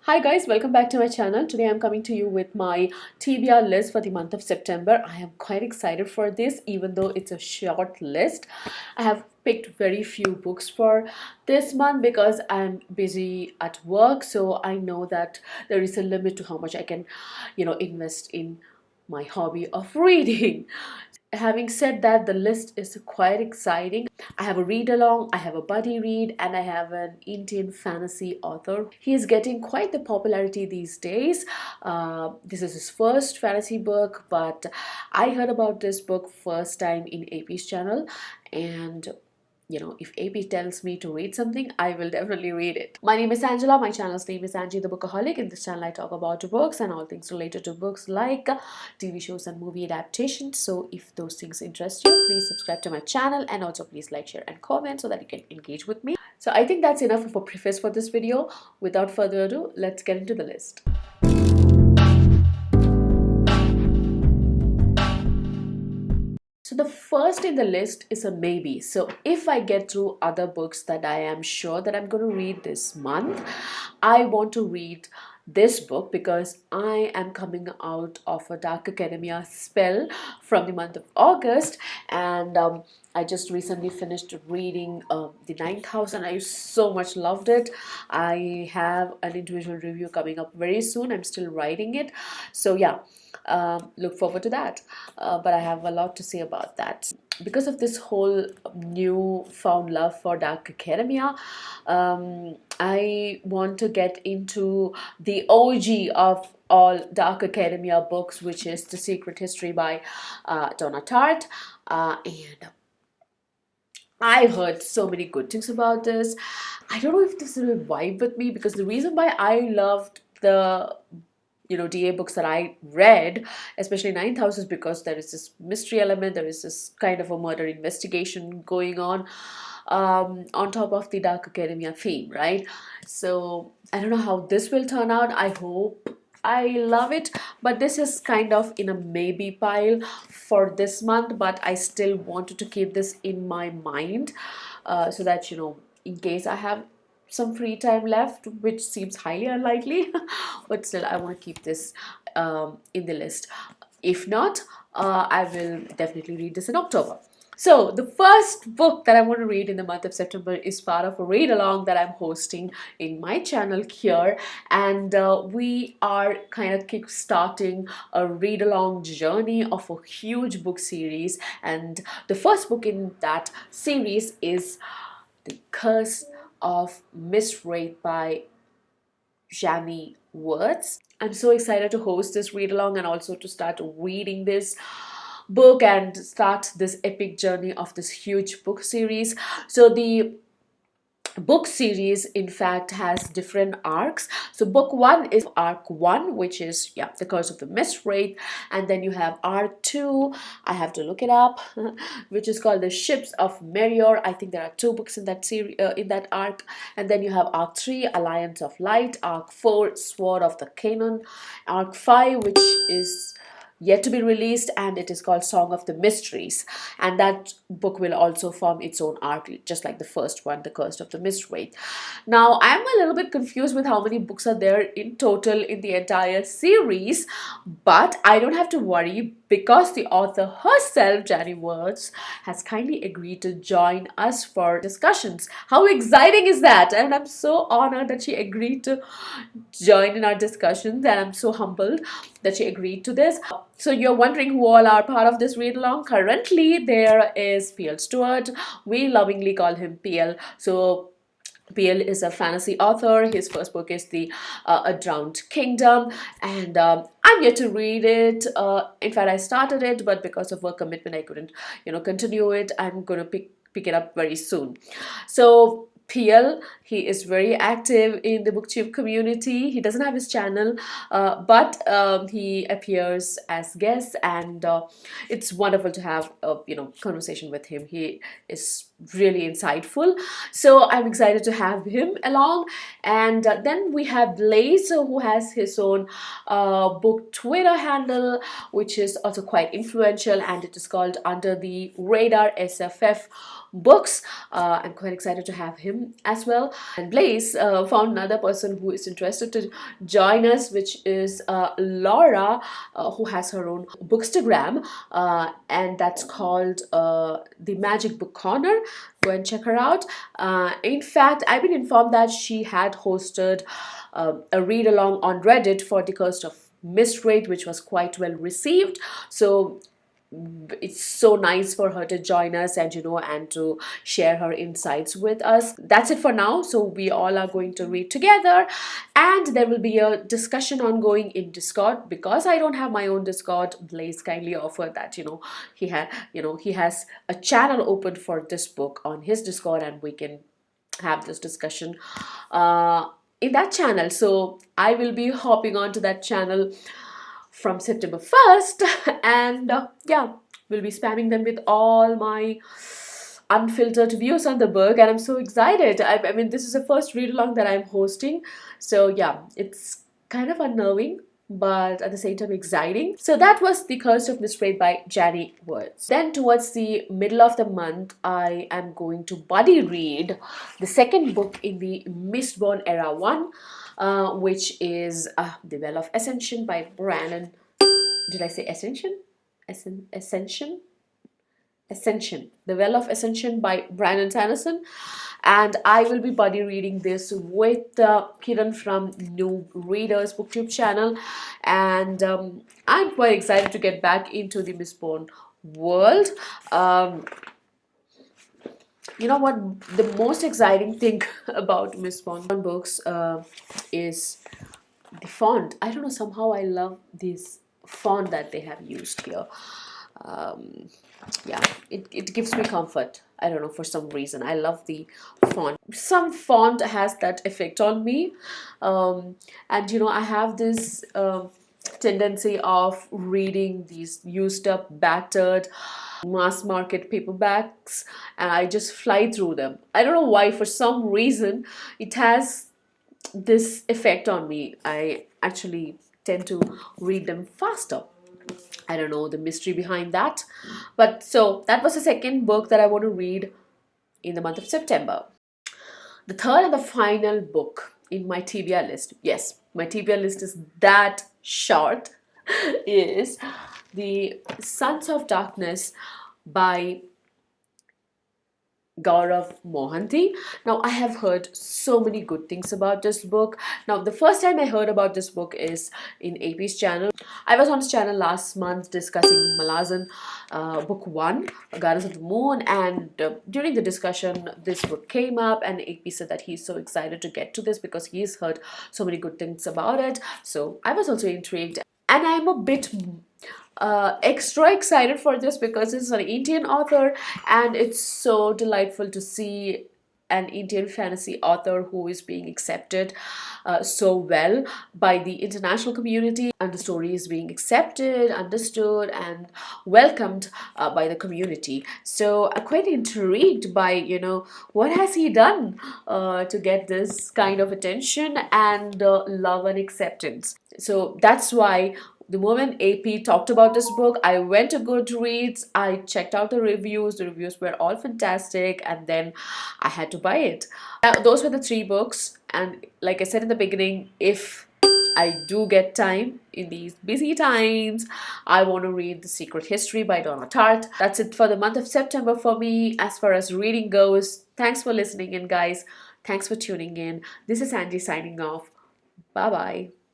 Hi guys, welcome back to my channel. Today I'm coming to you with my TBR list for the month of September. I am quite excited for this even though it's a short list. I have picked very few books for this month because I'm busy at work, so I know that there is a limit to how much I can, invest in my hobby of reading. Having said that, the list is quite exciting. I have a read along, I have a buddy read, and I have an Indian fantasy author. He is getting quite the popularity these days. This is his first fantasy book, but I heard about this book first time in AP's channel, and if AP tells me to read something, I will definitely read it. My name is Angela. My channel's name is Angie the Bookaholic. In this channel, I talk about books and all things related to books like TV shows and movie adaptations. So if those things interest you, please subscribe to my channel and also please like, share and comment so that you can engage with me. So I think that's enough of a preface for this video. Without further ado, let's get into the list. So the first in the list is a maybe. So if I get through other books that I am sure that I'm going to read this month, I want to read this book because I am coming out of a Dark Academia spell from the month of August, and I just recently finished reading The Ninth House and I so much loved it. I have an individual review coming up very soon. I'm still writing it. So yeah, look forward to that. But I have a lot to say about that. Because of this whole new found love for Dark Academia, I want to get into the OG of all Dark Academia books, which is The Secret History by Donna Tartt. And I heard so many good things about this. I don't know if this will vibe with me because the reason why I loved the DA books that I read, especially Ninth House, is because there is this mystery element, there is this kind of a murder investigation going on top of the Dark Academia theme, right? So I don't know how this will turn out. I hope I love it, but this is kind of in a maybe pile for this month, but I still wanted to keep this in my mind so that, in case I have some free time left, which seems highly unlikely, but still I want to keep this in the list. If not, I will definitely read this in October. So the first book that I want to read in the month of September is part of a read along that I'm hosting in my channel here, and we are kind of kick-starting a read along journey of a huge book series, and the first book in that series is The Curse of Miss Wraith by Jamie Words. I'm so excited to host this read along and also to start reading this book and start this epic journey of this huge book series. So the book series in fact has different arcs. So book one is arc 1, which is The Curse of the Miss Wraith, and then you have arc 2, I have to look it up, which is called The Ships of Merior. I think there are 2 books in that series, in that arc. And then you have arc 3, Alliance of Light, arc 4, Sword of the Canaan, arc 5, which is yet to be released, and it is called Song of the Mysteries, and that book will also form its own arc, just like the first one, The Curse of the Miss Wraith. Now I'm a little bit confused with how many books are there in total in the entire series, but I don't have to worry because the author herself, Jamie Words, has kindly agreed to join us for discussions. How exciting is that? And I'm so honored that she agreed to join in our discussions, and I'm so humbled that she agreed to this. So you're wondering who all are part of this read along. Currently there is PL Stewart. We lovingly call him PL. So PL is a fantasy author. His first book is the A Drowned Kingdom, and I'm yet to read it. In fact, I started it, but because of work commitment, I couldn't, continue it. I'm going to pick it up very soon. So PL, he is very active in the booktube community. He doesn't have his channel, but he appears as guest, and it's wonderful to have a conversation with him. He is really insightful. So I'm excited to have him along. And then we have Blaze, who has his own book Twitter handle, which is also quite influential, and it is called Under the Radar SFF Books. I'm quite excited to have him as well. And Blaze found another person who is interested to join us, which is Laura, who has her own bookstagram, and that's called The Magic Book Corner. Go and check her out. In fact, I've been informed that she had hosted a read along on Reddit for The Curse of Mistreat, which was quite well received. So it's so nice for her to join us and and to share her insights with us. That's it for now. So we all are going to read together, and there will be a discussion ongoing in Discord. Because I don't have my own Discord, Blaze kindly offered that he has a channel open for this book on his Discord, and we can have this discussion in that channel. So I will be hopping onto that channel from September 1st, and yeah, we'll be spamming them with all my unfiltered views on the book, and I'm so excited. I mean, this is the first read along that I'm hosting, so yeah, it's kind of unnerving, but at the same time exciting. So that was The Curse of Mistreat by Janny Woods. Then towards the middle of the month, I am going to buddy read the second book in the Mistborn Era 1, which is The Well of Ascension by Brandon. Did I say Ascension? Ascension? Ascension. The Well of Ascension by Brandon Sanderson. And I will be buddy reading this with Kiran from New Readers Booktube channel. And I'm quite excited to get back into the Mistborn world. You know what? The most exciting thing about Mistborn books is the font. I don't know, somehow I love this font that they have used here. Yeah, it gives me comfort. I don't know, for some reason I love the font. Some font has that effect on me, and I have this tendency of reading these used up, battered mass market paperbacks, and I just fly through them. I don't know why, for some reason it has this effect on me. I actually tend to read them faster. I don't know the mystery behind that. But so that was the second book that I want to read in the month of September. The third and the final book in my TBR list, yes, my TBR list is that short, is The Sons of Darkness by Gaurav Mohanty. Now, I have heard so many good things about this book. Now, the first time I heard about this book is in AP's channel. I was on his channel last month discussing Malazan book 1, Goddess of the Moon, and during the discussion, this book came up, and AP said that he's so excited to get to this because he's heard so many good things about it. So I was also intrigued, and I'm a bit extra excited for this because it's an Indian author, and it's so delightful to see an Indian fantasy author who is being accepted so well by the international community, and the story is being accepted, understood, and welcomed by the community. So I'm quite intrigued by what has he done to get this kind of attention and love and acceptance. So that's why the moment AP talked about this book, I went to Goodreads, I checked out the reviews were all fantastic, and then I had to buy it. Those were the 3 books, and like I said in the beginning, if I do get time in these busy times, I want to read The Secret History by Donna Tartt. That's it for the month of September for me as far as reading goes. Thanks for listening in, guys. Thanks for tuning in. This is Angie signing off. Bye-bye.